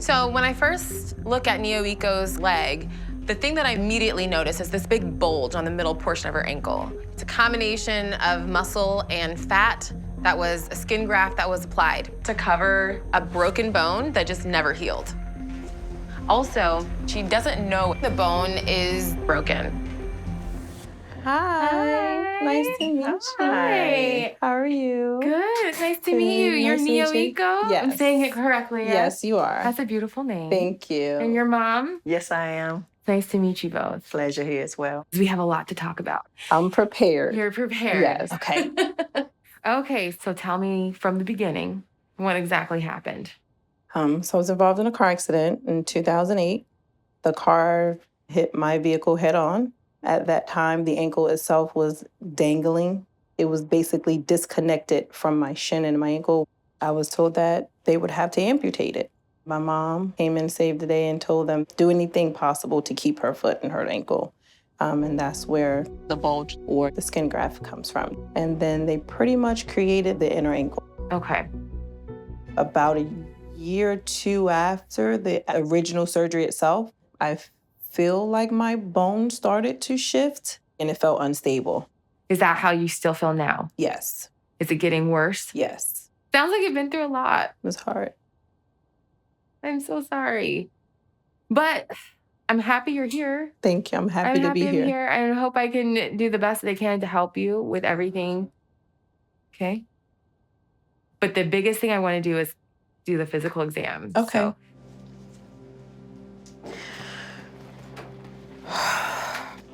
So when I first look at Neo-Eco's leg, the thing that I immediately notice is this big bulge on the middle portion of her ankle. It's a combination of muscle and fat that was a skin graft that was applied to cover a broken bone that just never healed. Also, she doesn't know the bone is broken. Hi. Nice to meet you. Hi. How are you? Good. It's nice to meet you. You're Nice to meet you. Neo-Eco? Yes. I'm saying it correctly. Yes, you are. That's a beautiful name. Thank you. And your mom? Yes, I am. Nice to meet you both. Pleasure here as well. We have a lot to talk about. I'm prepared. You're prepared. Yes. Okay. Okay, so tell me from the beginning, what exactly happened? So I was involved in a car accident in 2008. The car hit my vehicle head on. At that time, the ankle itself was dangling. It was basically disconnected from my shin and my ankle. I was told that they would have to amputate it. My mom came and saved the day and told them, do anything possible to keep her foot and her ankle. And that's where the bulge or the skin graft comes from. And then they pretty much created the inner ankle. Okay. About a year or two after the original surgery itself, I feel like my bone started to shift and it felt unstable. Is that how you still feel now? Yes. Is it getting worse? Yes. Sounds like you've been through a lot. It was hard. I'm so sorry. But I'm happy you're here. Thank you. I'm happy to be here. I hope I can do the best that I can to help you with everything. Okay? But the biggest thing I want to do is do the physical exam. Okay. So.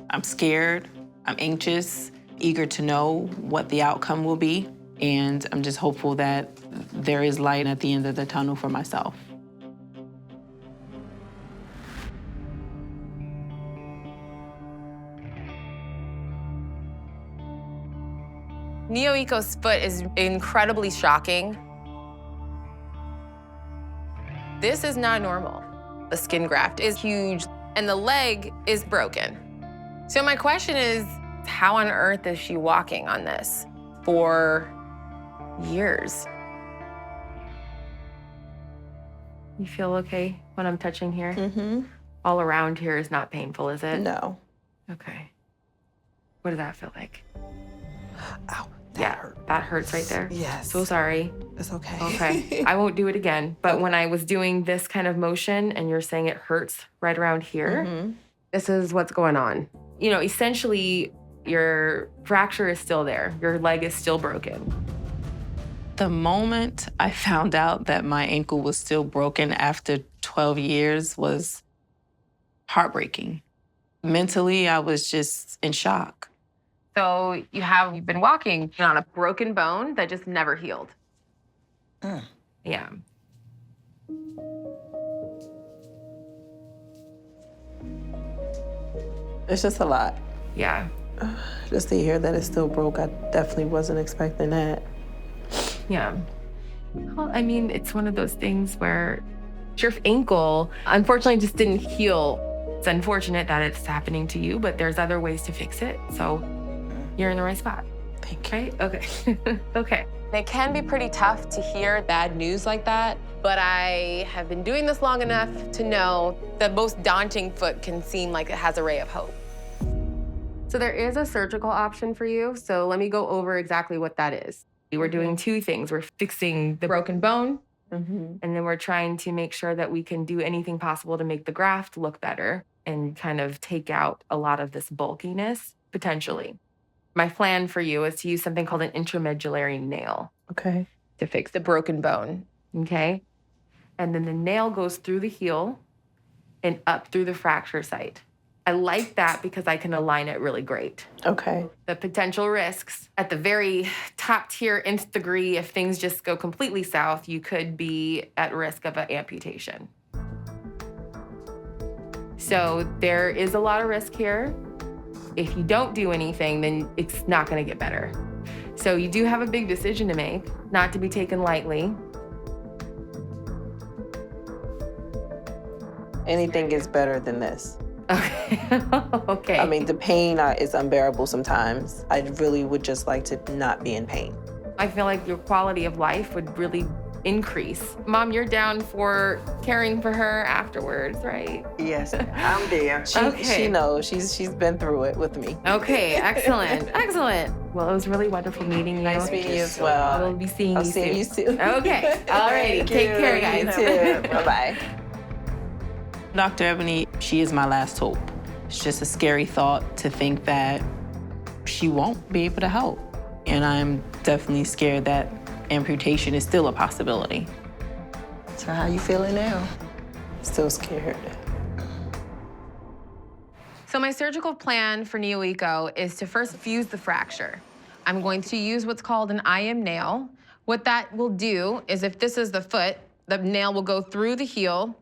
I'm scared, I'm anxious, eager to know what the outcome will be, and I'm just hopeful that there is light at the end of the tunnel for myself. Neo-Eco's foot is incredibly shocking. This is not normal. The skin graft is huge and the leg is broken. So my question is, how on earth is she walking on this for years? You feel okay when I'm touching here? Mm-hmm. All around here is not painful, is it? No. Okay. What does that feel like? Ow. That hurts right there. Yes. So sorry. It's okay. Okay. I won't do it again. But when I was doing this kind of motion and you're saying it hurts right around here, this is what's going on. You know, essentially, your fracture is still there. Your leg is still broken. The moment I found out that my ankle was still broken after 12 years was heartbreaking. Mentally, I was just in shock. So you've been walking on a broken bone that just never healed. Yeah. It's just a lot. Yeah. Just to hear that it's still broke, I definitely wasn't expecting that. Yeah. Well, I mean, it's one of those things where your ankle, unfortunately, just didn't heal. It's unfortunate that it's happening to you, but there's other ways to fix it. So you're in the right spot. Thank you. Right? Okay. Okay. It can be pretty tough to hear bad news like that, but I have been doing this long enough to know the most daunting foot can seem like it has a ray of hope. So there is a surgical option for you, so let me go over exactly what that is. We're doing two things. We're fixing the broken bone, and then we're trying to make sure that we can do anything possible to make the graft look better and kind of take out a lot of this bulkiness, potentially. My plan for you is to use something called an intramedullary nail. Okay. To fix the broken bone. Okay? And then the nail goes through the heel and up through the fracture site. I like that because I can align it really great. Okay. The potential risks at the very top tier, nth degree, if things just go completely south, you could be at risk of an amputation. So there is a lot of risk here. If you don't do anything, then it's not going to get better. So you do have a big decision to make, not to be taken lightly. Anything is better than this. Okay. Okay. I mean, the pain is unbearable sometimes. I really would just like to not be in pain. I feel like your quality of life would really increase. Mom, you're down for caring for her afterwards, right? Yes, I'm there. She knows. She's been through it with me. Okay, excellent, excellent. Well, it was really wonderful meeting you. Nice meeting you as well. We'll be seeing I'll you see soon. you soon. Okay, all righty. Take care, guys. You too. Bye-bye. Dr. Ebonie, she is my last hope. It's just a scary thought to think that she won't be able to help. And I'm definitely scared that amputation is still a possibility. So how you feeling now? Still scared. So my surgical plan for NeoEco is to first fuse the fracture. I'm going to use what's called an IM nail. What that will do is if this is the foot, the nail will go through the heel,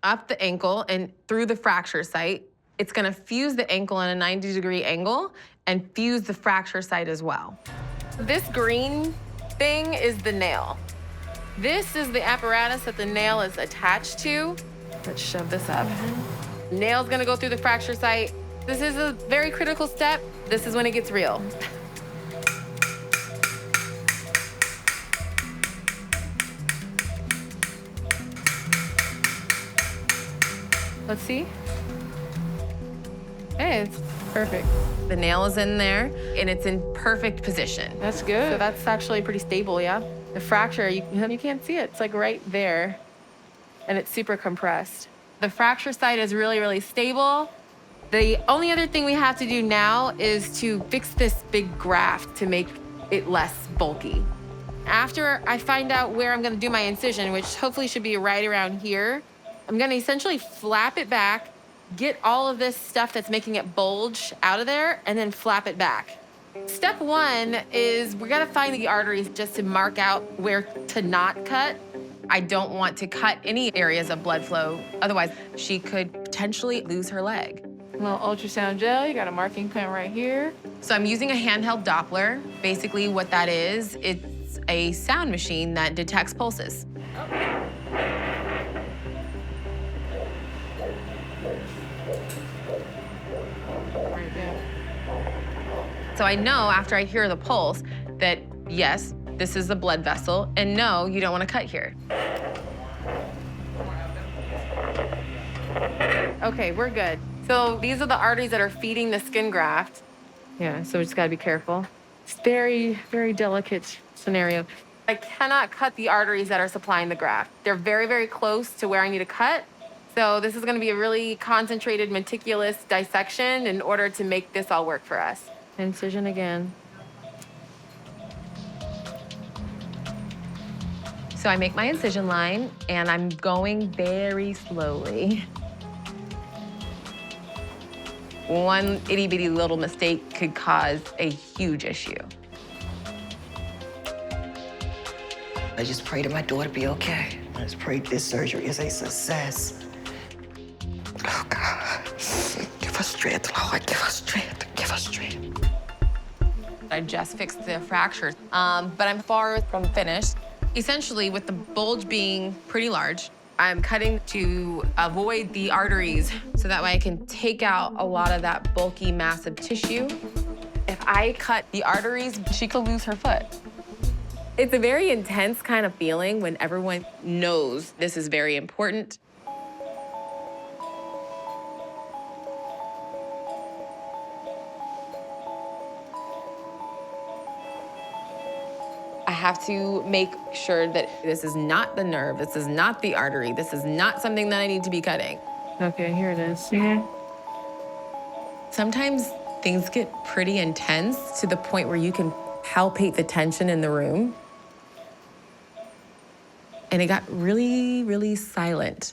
up the ankle, and through the fracture site. It's gonna fuse the ankle in a 90-degree angle and fuse the fracture site as well. This green thing is the nail. This is the apparatus that the nail is attached to. Let's shove this up. Nail's gonna go through the fracture site. This is a very critical step. This is when it gets real. Let's see. Hey, it's perfect. The nail is in there, and it's in perfect position. That's good. So that's actually pretty stable, yeah? The fracture, you can't see it. It's like right there, and it's super compressed. The fracture site is really, really stable. The only other thing we have to do now is to fix this big graft to make it less bulky. After I find out where I'm gonna do my incision, which hopefully should be right around here, I'm gonna essentially flap it back, get all of this stuff that's making it bulge out of there, and then flap it back. Step one is we gotta find the arteries just to mark out where to not cut. I don't want to cut any areas of blood flow, otherwise she could potentially lose her leg. A little ultrasound gel, you got a marking pen right here. So I'm using a handheld Doppler. Basically what that is, it's a sound machine that detects pulses. Right there. So I know after I hear the pulse that yes, this is the blood vessel, and no, you don't want to cut here. Okay, we're good. So these are the arteries that are feeding the skin graft. Yeah, so we just gotta be careful. It's very, very delicate scenario. I cannot cut the arteries that are supplying the graft. They're very, very close to where I need to cut. So this is gonna be a really concentrated, meticulous dissection in order to make this all work for us. Incision again. So I make my incision line, and I'm going very slowly. One itty-bitty little mistake could cause a huge issue. I just pray that my daughter be okay. I just pray this surgery is a success. Oh, God. Give us strength, Lord. Give us strength. Give us strength. I just fixed the fracture, but I'm far from finished. Essentially, with the bulge being pretty large, I'm cutting to avoid the arteries so that way I can take out a lot of that bulky, massive tissue. If I cut the arteries, she could lose her foot. It's a very intense kind of feeling when everyone knows this is very important. I have to make sure that this is not the nerve, this is not the artery, this is not something that I need to be cutting. Okay, here it is. Sometimes things get pretty intense to the point where you can palpate the tension in the room. And it got really, really silent.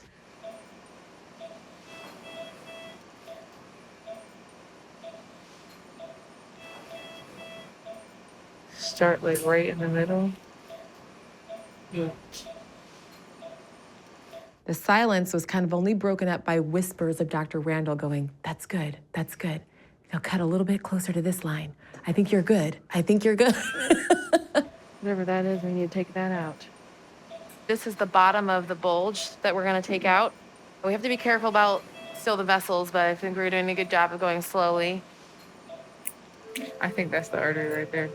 Start like right in the middle. Yeah. The silence was kind of only broken up by whispers of Dr. Randall going, "That's good, that's good. Now cut a little bit closer to this line. I think you're good, I think you're good." Whatever that is, we need to take that out. This is the bottom of the bulge that we're gonna take out. We have to be careful about still the vessels, but I think we're doing a good job of going slowly. I think that's the artery right there.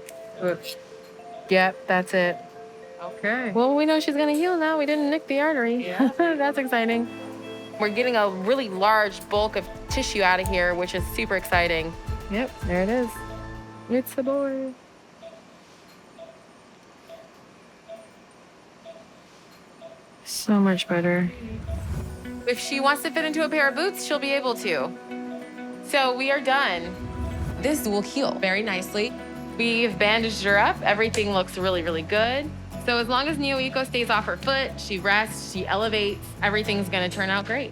Oops. Yep, that's it. Okay. Well, we know she's gonna heal now. We didn't nick the artery. Yeah. That's exciting. We're getting a really large bulk of tissue out of here, which is super exciting. Yep, there it is. It's the boy. So much better. If she wants to fit into a pair of boots, she'll be able to. So we are done. This will heal very nicely. We've bandaged her up. Everything looks really, really good. So as long as Neo Eco stays off her foot, she rests, she elevates, everything's gonna turn out great.